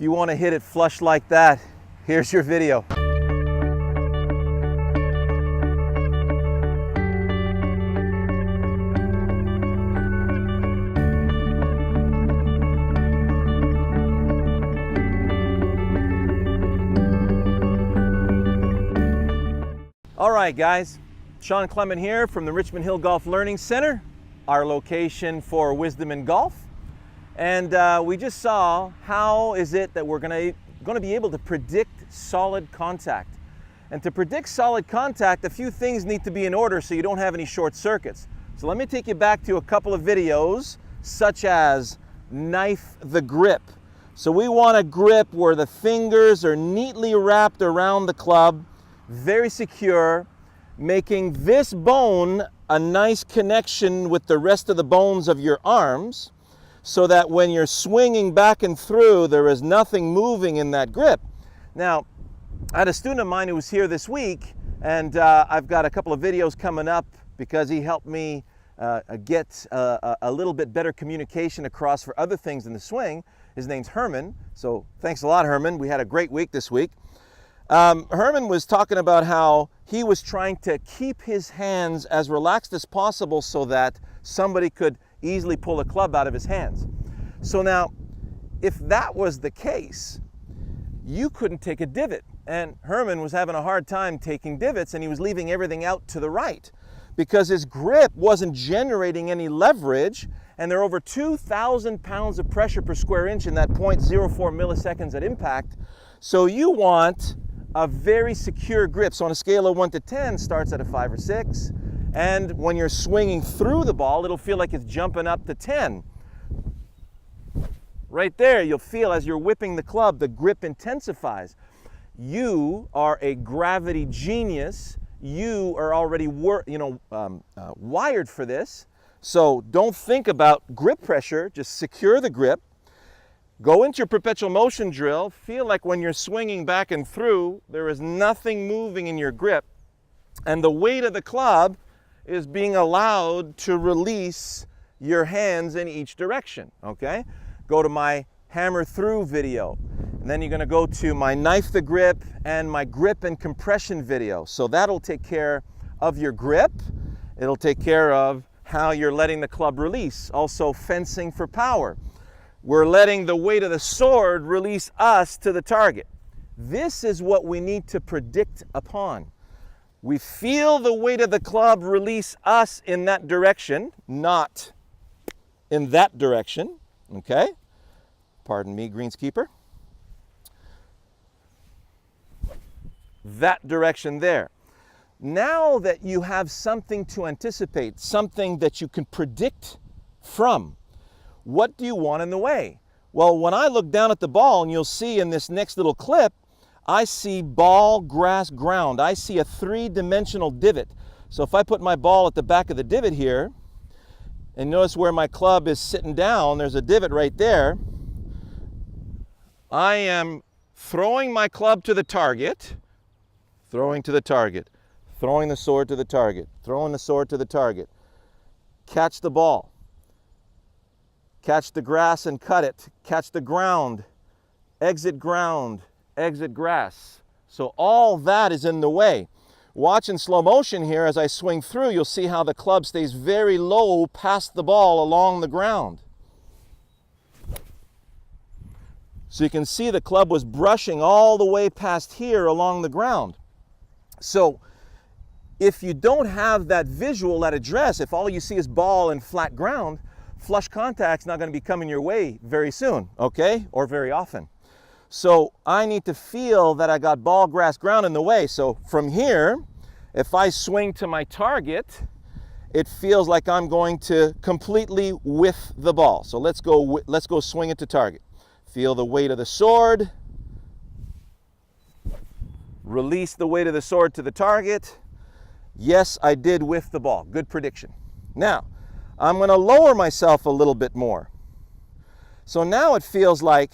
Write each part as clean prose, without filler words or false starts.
If you want to hit it flush like that, here's your video. All right, guys, Shawn Clement here from the Richmond Hill Golf Learning Center, our location for wisdom in golf. And we just saw how is it that we're going to be able to predict solid contact. And to predict solid contact, a few things need to be in order so you don't have any short circuits. So let me take you back to a couple of videos, such as knife the grip. So we want a grip where the fingers are neatly wrapped around the club, very secure, making this bone a nice connection with the rest of the bones of your arms, so that when you're swinging back and through, there is nothing moving in that grip. Now, I had a student of mine who was here this week, and I've got a couple of videos coming up because he helped me get a little bit better communication across for other things in the swing. His name's Herman, so thanks a lot, Herman. We had a great week this week. Herman was talking about how he was trying to keep his hands as relaxed as possible so that somebody could easily pull a club out of his hands. So now, if that was the case, you couldn't take a divot. And Herman was having a hard time taking divots, and he was leaving everything out to the right because his grip wasn't generating any leverage, and there are over 2,000 pounds of pressure per square inch in that 0.04 milliseconds at impact. So you want a very secure grip. So on a scale of 1 to 10, starts at a 5 or 6. And when you're swinging through the ball, it'll feel like it's jumping up to 10. Right there, you'll feel as you're whipping the club, the grip intensifies. You are a gravity genius. You are already wired for this. So don't think about grip pressure, just secure the grip. Go into your perpetual motion drill, feel like when you're swinging back and through, there is nothing moving in your grip, and the weight of the club is being allowed to release your hands in each direction, okay? Go to my hammer through video, and then you're gonna go to my knife the grip and my grip and compression video. So that'll take care of your grip. It'll take care of how you're letting the club release. Also fencing for power. We're letting the weight of the sword release us to the target. This is what we need to predict upon. We feel the weight of the club release us in that direction, not in that direction, okay? Pardon me, greenskeeper. That direction there. Now that you have something to anticipate, something that you can predict from, what do you want in the way? Well, when I look down at the ball, and you'll see in this next little clip, I see ball, grass, ground. I see a three-dimensional divot. So if I put my ball at the back of the divot here, and notice where my club is sitting down, there's a divot right there. I am throwing my club to the target, throwing to the target, throwing the sword to the target, throwing the sword to the target. Catch the ball. Catch the grass and cut it. Catch the ground, exit grass. So all that is in the way. Watch in slow motion here as I swing through, you'll see how the club stays very low past the ball along the ground. So you can see the club was brushing all the way past here along the ground. So if you don't have that visual, that address, if all you see is ball and flat ground, flush contact's not going to be coming your way very soon, okay? Or very often. So I need to feel that I got ball, grass, ground in the way. So from here, if I swing to my target, it feels like I'm going to completely whiff the ball. So let's go swing it to target. Feel the weight of the sword. Release the weight of the sword to the target. Yes, I did whiff the ball. Good prediction. Now, I'm going to lower myself a little bit more. So now it feels like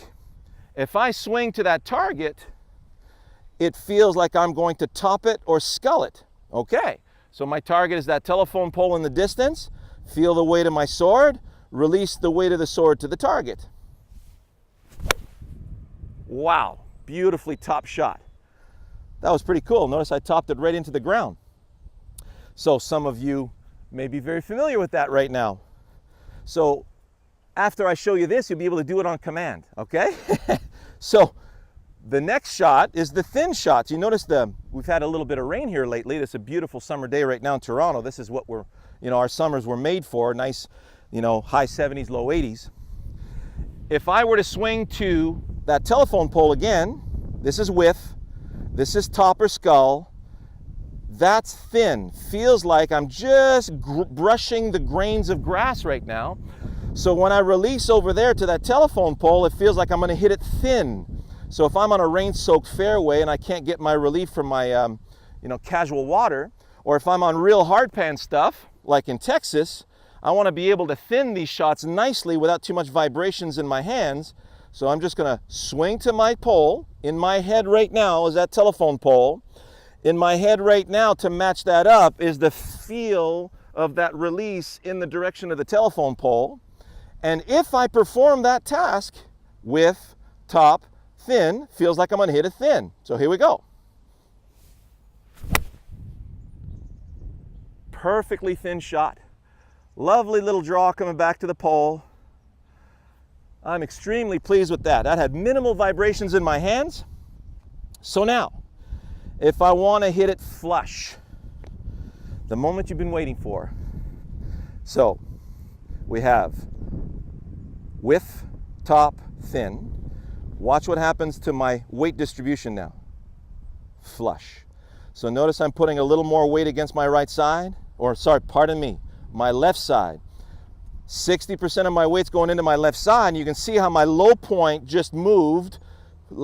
if I swing to that target, it feels like I'm going to top it or scull it. Okay, so my target is that telephone pole in the distance. Feel the weight of my sword. Release the weight of the sword to the target. Wow, beautifully top shot. That was pretty cool. Notice I topped it right into the ground. So some of you may be very familiar with that right now. So after I show you this, you'll be able to do it on command, okay? So the next shot is the thin shots. You notice we've had a little bit of rain here lately. It's a beautiful summer day right now in Toronto. This is what our summers were made for. Nice, high 70s, low 80s. If I were to swing to that telephone pole again, this is width, this is top or skull, that's thin. Feels like I'm just brushing the grains of grass right now. So when I release over there to that telephone pole, it feels like I'm going to hit it thin. So if I'm on a rain-soaked fairway and I can't get my relief from my casual water, or if I'm on real hard pan stuff, like in Texas, I want to be able to thin these shots nicely without too much vibrations in my hands. So I'm just going to swing to my pole. In my head right now is that telephone pole. In my head right now, to match that up, is the feel of that release in the direction of the telephone pole. And if I perform that task with top, thin, feels like I'm going to hit it thin. So here we go. Perfectly thin shot. Lovely little draw coming back to the pole. I'm extremely pleased with that. That had minimal vibrations in my hands. So now, if I want to hit it flush, the moment you've been waiting for. So we have width, top, thin. Watch what happens to my weight distribution now. Flush. So notice I'm putting a little more weight against my right side, my left side. 60% of my weight's going into my left side, and you can see how my low point just moved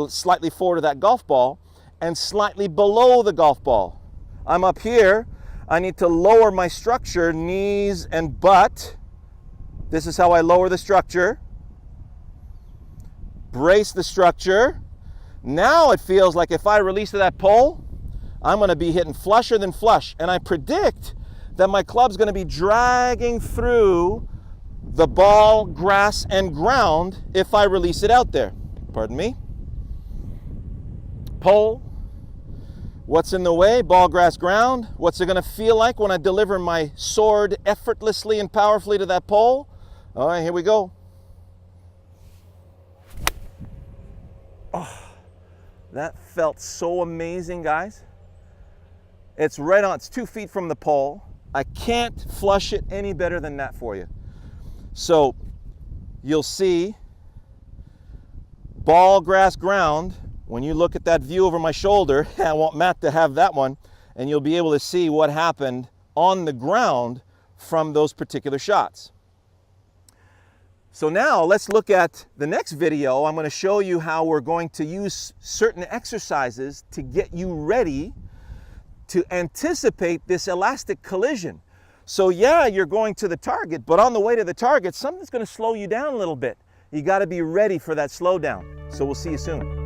slightly forward of that golf ball and slightly below the golf ball. I'm up here. I need to lower my structure, knees and butt. This is how I lower the structure. Brace the structure. Now it feels like if I release to that pole, I'm going to be hitting flusher than flush. And I predict that my club's going to be dragging through the ball, grass, and ground if I release it out there. Pardon me. Pole. What's in the way? Ball, grass, ground. What's it going to feel like when I deliver my sword effortlessly and powerfully to that pole? All right, here we go. Oh, that felt so amazing, guys. It's right on. It's 2 feet from the pole. I can't flush it any better than that for you. So you'll see ball, grass, ground. When you look at that view over my shoulder, I want Matt to have that one, and you'll be able to see what happened on the ground from those particular shots. So now let's look at the next video. I'm going to show you how we're going to use certain exercises to get you ready to anticipate this elastic collision. So yeah, you're going to the target, but on the way to the target, something's going to slow you down a little bit. You got to be ready for that slowdown. So we'll see you soon.